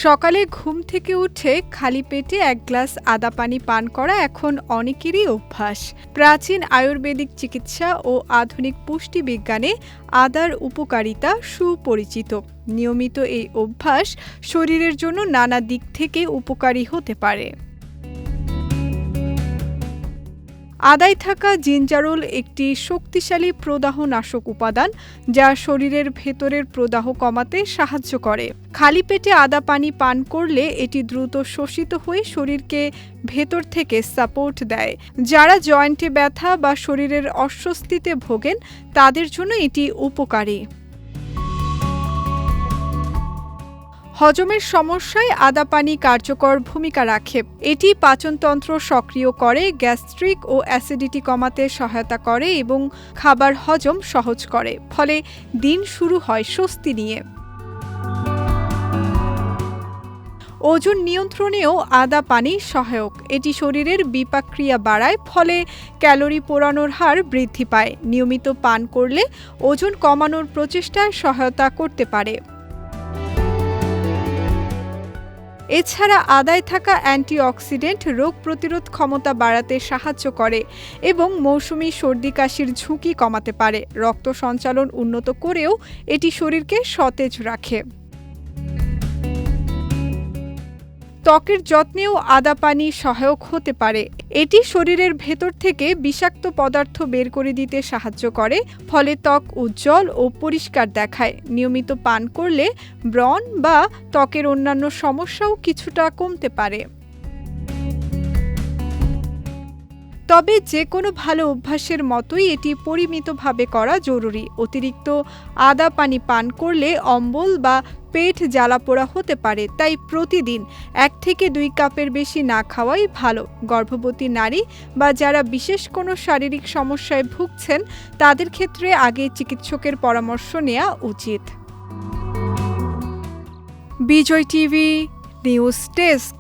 সকালে ঘুম থেকে উঠে খালি পেটে এক গ্লাস আদা পানি পান করা এখন অনেকেরই অভ্যাস। প্রাচীন আয়ুর্বেদিক চিকিৎসা ও আধুনিক পুষ্টিবিজ্ঞানে আদার উপকারিতা সুপরিচিত। নিয়মিত এই অভ্যাস শরীরের জন্য নানা দিক থেকে উপকারী হতে পারে। আদায় থাকা জিঞ্জারোল একটি শক্তিশালী প্রদাহনাশক উপাদান, যা শরীরের ভেতরের প্রদাহ কমাতে সাহায্য করে। খালি পেটে আদা পানি পান করলে এটি দ্রুত শোষিত হয়ে শরীরকে ভেতর থেকে সাপোর্ট দেয়। যারা জয়েন্টে ব্যথা বা শরীরের অস্বস্তিতে ভোগেন তাদের জন্য এটি উপকারী। হজমের সমস্যায় আদা পানি কার্যকর ভূমিকা রাখে। এটি পাচনতন্ত্র সক্রিয় করে, গ্যাস্ট্রিক ও অ্যাসিডিটি কমাতে সহায়তা করে এবং খাবার হজম সহজ করে। ফলে দিন শুরু হয় স্বস্তি নিয়ে। ওজন নিয়ন্ত্রণেও আদা পানি সহায়ক। এটি শরীরের বিপাক ক্রিয়া বাড়ায়, ফলে ক্যালোরি পোড়ানোর হার বৃদ্ধি পায়। নিয়মিত পান করলে ওজন কমানোর প্রচেষ্টায় সহায়তা করতে পারে। এছাড়া আদায় থাকা অ্যান্টিঅক্সিডেন্ট রোগ প্রতিরোধ ক্ষমতা বাড়াতে সাহায্য করে এবং মৌসুমী সর্দি কাশির ঝুঁকি কমাতে পারে। রক্ত সঞ্চালন উন্নত করেও এটি শরীরকে সতেজ রাখে। ত্বকের যত্নেও আদা পানি সহায়ক হতে পারে। এটি শরীরের ভেতর থেকে বিষাক্ত পদার্থ বের করে দিতে সাহায্য করে, ফলে ত্বক উজ্জ্বল ও পরিষ্কার দেখায়। নিয়মিত পান করলে ব্রণ বা ত্বকের অন্যান্য সমস্যাও কিছুটা কমতে পারে। তবে যে কোনো ভালো অভ্যাসের মতোই এটি পরিমিতভাবে করা জরুরি। অতিরিক্ত আদা পানি পান করলে অম্বল বা পেট জ্বালাপোড়া হতে পারে, তাই প্রতিদিন 1 থেকে 2 কাপের বেশি না খাওয়াই ভালো। গর্ভবতী নারী বা যারা বিশেষ কোনো শারীরিক সমস্যায় ভুগছেন তাদের ক্ষেত্রে আগে চিকিৎসকের পরামর্শ নেওয়া উচিত। বিজয় টিভি নিউজ ডেস্ক।